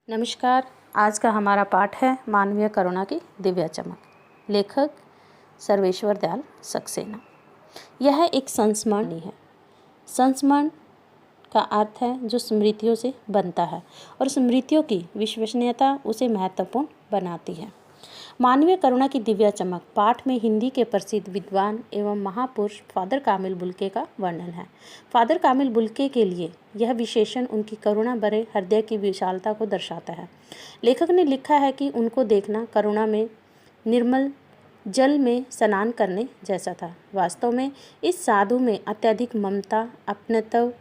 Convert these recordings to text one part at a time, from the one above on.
नमस्कार। आज का हमारा पाठ है मानवीय करुणा की दिव्य चमक। लेखक सर्वेश्वर दयाल सक्सेना। यह एक संस्मरण है। संस्मरण का अर्थ है जो स्मृतियों से बनता है और स्मृतियों की विश्वसनीयता उसे महत्वपूर्ण बनाती है। मानवीय करुणा की दिव्य चमक पाठ में हिंदी के प्रसिद्ध विद्वान एवं महापुरुष फादर कामिल बुल्के का वर्णन है। फादर कामिल बुल्के के लिए यह विशेषण उनकी करुणा भरे हृदय की विशालता को दर्शाता है। लेखक ने लिखा है कि उनको देखना करुणा में निर्मल जल में स्नान करने जैसा था। वास्तव में इस साधु में अत्यधिक ममता, अपनत्व,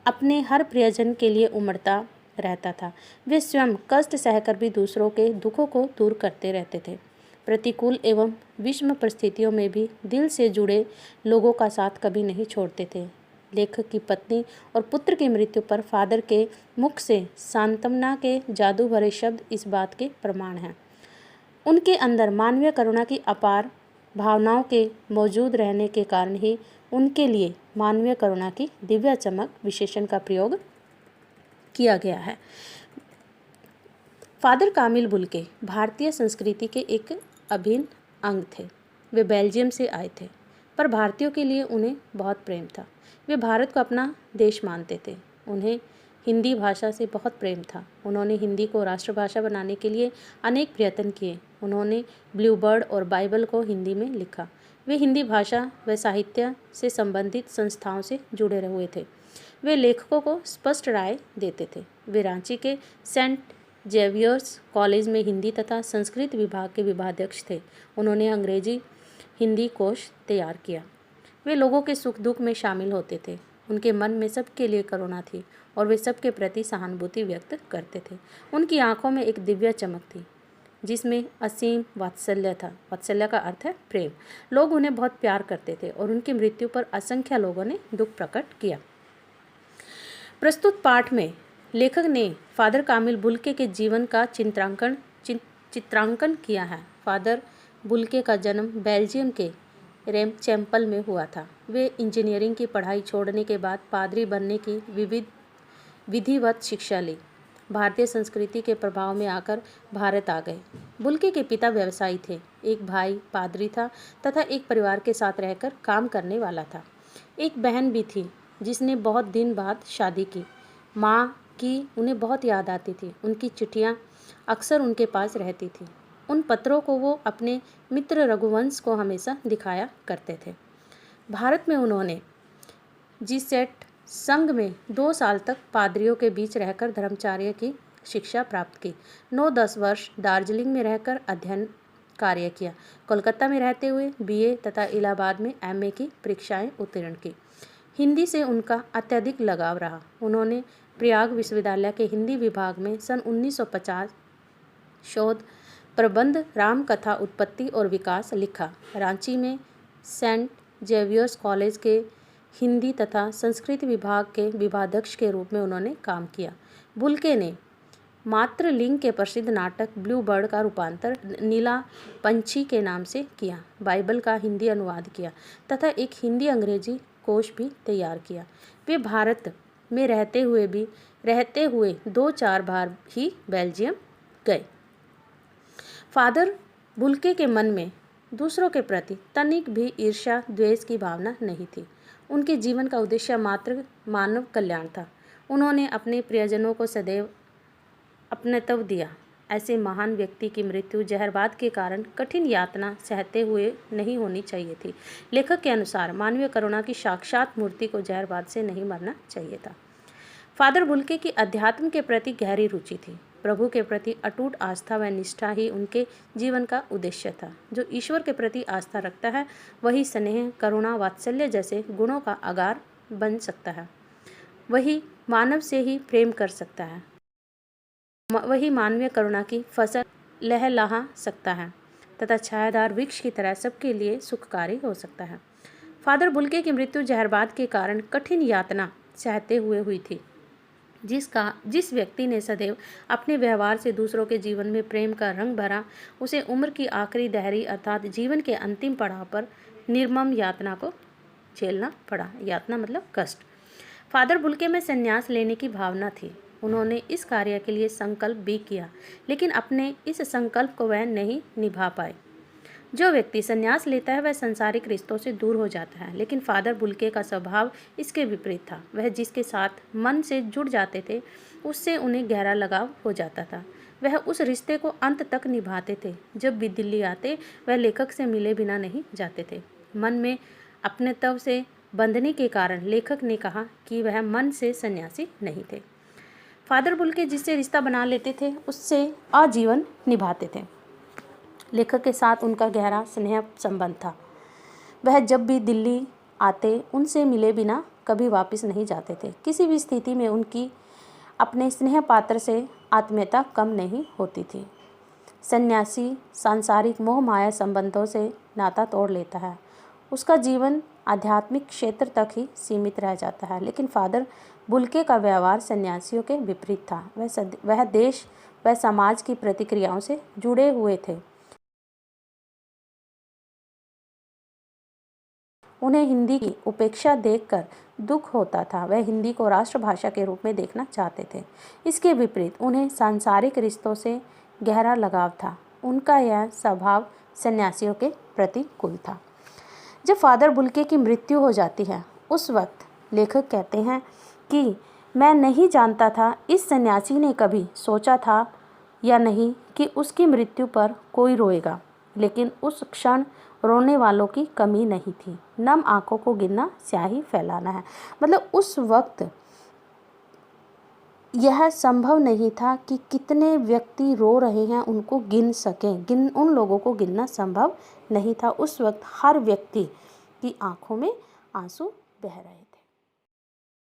अपने हर प्रियजन के लिए उमड़ता रहता था। वे स्वयं कष्ट सहकर भी दूसरों के दुखों को दूर करते रहते थे। प्रतिकूल एवं विषम परिस्थितियों में भी दिल से जुड़े लोगों का साथ कभी नहीं छोड़ते थे। लेखक की पत्नी और पुत्र की मृत्यु पर फादर के मुख से सांत्वना के जादू भरे शब्द इस बात के प्रमाण हैं। उनके अंदर मानवीय करुणा की अपार भावनाओं के मौजूद रहने के कारण ही उनके लिए मानवीय करुणा की दिव्य चमक विशेषण का प्रयोग किया गया है। फादर कामिल बुल्के भारतीय संस्कृति के एक अभिन्न अंग थे। वे बेल्जियम से आए थे, पर भारतीयों के लिए उन्हें बहुत प्रेम था। वे भारत को अपना देश मानते थे। उन्हें हिंदी भाषा से बहुत प्रेम था। उन्होंने हिंदी को राष्ट्रभाषा बनाने के लिए अनेक प्रयत्न किए। उन्होंने ब्लू बर्ड और बाइबल को हिंदी में लिखा। वे हिंदी भाषा व साहित्य से संबंधित संस्थाओं से जुड़े हुए थे। वे लेखकों को स्पष्ट राय देते थे। वे रांची के सेंट जेवियर्स कॉलेज में हिंदी तथा संस्कृत विभाग के विभागाध्यक्ष थे। उन्होंने अंग्रेजी हिंदी कोश तैयार किया। वे लोगों के सुख दुख में शामिल होते थे। उनके मन में सबके लिए करुणा थी और वे सबके प्रति सहानुभूति व्यक्त करते थे। उनकी आंखों में एक दिव्य चमक थी जिसमें असीम वात्सल्य था। वात्सल्य का अर्थ है प्रेम। लोग उन्हें बहुत प्यार करते थे और उनकी मृत्यु पर असंख्य लोगों ने दुख प्रकट किया। प्रस्तुत पाठ में लेखक ने फादर कामिल बुल्के के जीवन का चित्रांकन किया है। फादर बुल्के का जन्म बेल्जियम के रेमचेम्पल में हुआ था। वे इंजीनियरिंग की पढ़ाई छोड़ने के बाद पादरी बनने की विधिवत शिक्षा ली। भारतीय संस्कृति के प्रभाव में आकर भारत आ गए। बुल्के के पिता व्यवसायी थे। एक भाई पादरी था तथा एक परिवार के साथ रहकर काम करने वाला था। एक बहन भी थी जिसने बहुत दिन बाद शादी की। माँ की उन्हें बहुत याद आती थी। उनकी चिट्ठियाँ अक्सर उनके पास रहती थी। उन पत्रों को वो अपने मित्र रघुवंश को हमेशा दिखाया करते थे। भारत में उन्होंने जीसेट संघ में 2 साल तक पादरियों के बीच रहकर धर्मचर्य की शिक्षा प्राप्त की। 9-10 वर्ष दार्जिलिंग में रहकर अध्ययन कार्य किया। कोलकाता में रहते हुए BA तथा इलाहाबाद में MA की परीक्षाएं उत्तीर्ण की। हिंदी से उनका अत्यधिक लगाव रहा। उन्होंने प्रयाग विश्वविद्यालय के हिंदी विभाग में सन 1950 शोध प्रबंध रामकथा उत्पत्ति और विकास लिखा। रांची में सेंट जेवियर्स कॉलेज के हिंदी तथा संस्कृत विभाग के विभागाध्यक्ष के रूप में उन्होंने काम किया। बुल्के ने मातृलिंग के प्रसिद्ध नाटक ब्लू बर्ड का रूपांतर नीला पंछी के नाम से किया। बाइबल का हिंदी अनुवाद किया तथा एक हिंदी अंग्रेजी कोश भी तैयार किया। वे भारत में रहते हुए 2-4 बार ही बेल्जियम गए। फादर बुल्के के मन में दूसरों के प्रति तनिक भी ईर्ष्या द्वेष की भावना नहीं थी। उनके जीवन का उद्देश्य मात्र मानव कल्याण था। उन्होंने अपने प्रियजनों को सदैव अपनत्व दिया। ऐसे महान व्यक्ति की मृत्यु जहरबाद के कारण कठिन यातना सहते हुए नहीं होनी चाहिए थी। लेखक के अनुसार मानवीय करुणा की साक्षात मूर्ति को जहरबाद से नहीं मरना चाहिए था। फादर बुल्के की अध्यात्म के प्रति गहरी रुचि थी। प्रभु के प्रति अटूट आस्था व निष्ठा ही उनके जीवन का उद्देश्य था। जो ईश्वर के प्रति आस्था रखता है वही स्नेह, करुणा, वात्सल्य जैसे गुणों का आगार बन सकता है। वही मानव से ही प्रेम कर सकता है। वही मानवीय करुणा की फसल लहलहा सकता है तथा छायादार वृक्ष की तरह सबके लिए सुखकारी हो सकता है। फादर बुल्के की मृत्यु जहरबाद के कारण कठिन यातना सहते हुए हुई थी। जिस व्यक्ति ने सदैव अपने व्यवहार से दूसरों के जीवन में प्रेम का रंग भरा, उसे उम्र की आखिरी दहरी अर्थात जीवन के अंतिम पड़ाव पर निर्मम यातना को झेलना पड़ा। यातना मतलब कष्ट। फादर बुल्के में संन्यास लेने की भावना थी। उन्होंने इस कार्य के लिए संकल्प भी किया, लेकिन अपने इस संकल्प को वह नहीं निभा पाए। जो व्यक्ति संन्यास लेता है वह सांसारिक रिश्तों से दूर हो जाता है, लेकिन फादर बुल्के का स्वभाव इसके विपरीत था। वह जिसके साथ मन से जुड़ जाते थे उससे उन्हें गहरा लगाव हो जाता था। वह उस रिश्ते को अंत तक निभाते थे। जब भी दिल्ली आते वह लेखक से मिले बिना नहीं जाते थे। मन में अपनेत्व से बंधने के कारण लेखक ने कहा कि वह मन से सन्यासी नहीं थे। फादर बुल्के जिससे रिश्ता बना लेते थे उससे आजीवन निभाते थे। लेखक के साथ उनका गहरा स्नेह संबंध था। वह जब भी दिल्ली आते उनसे मिले बिना कभी वापस नहीं जाते थे। किसी भी स्थिति में उनकी अपने स्नेह पात्र से आत्मीयता कम नहीं होती थी। सन्यासी सांसारिक मोह माया संबंधों से नाता तोड़ लेता है। उसका जीवन आध्यात्मिक क्षेत्र तक ही सीमित रह जाता है, लेकिन फादर बुल्के का व्यवहार सन्यासियों के विपरीत था। वह देश व समाज की प्रतिक्रियाओं से जुड़े हुए थे। उन्हें हिंदी की उपेक्षा देखकर दुख होता था। वह हिंदी को राष्ट्रभाषा के रूप में देखना चाहते थे। इसके विपरीत उन्हें सांसारिक रिश्तों से गहरा लगाव था। उनका यह स्वभाव सन्यासियों के प्रतिकूल था। जब फादर बुल्के की मृत्यु हो जाती है उस वक्त लेखक कहते हैं कि मैं नहीं जानता था इस सन्यासी ने कभी सोचा था या नहीं कि उसकी मृत्यु पर कोई रोएगा, लेकिन उस क्षण रोने वालों की कमी नहीं थी। नम आंखों को गिनना स्याही फैलाना है। मतलब उस वक्त यह संभव नहीं था कि कितने व्यक्ति रो रहे हैं उनको गिन सकें। उन लोगों को गिनना संभव नहीं था। उस वक्त हर व्यक्ति की आंखों में आंसू बह रहे थे।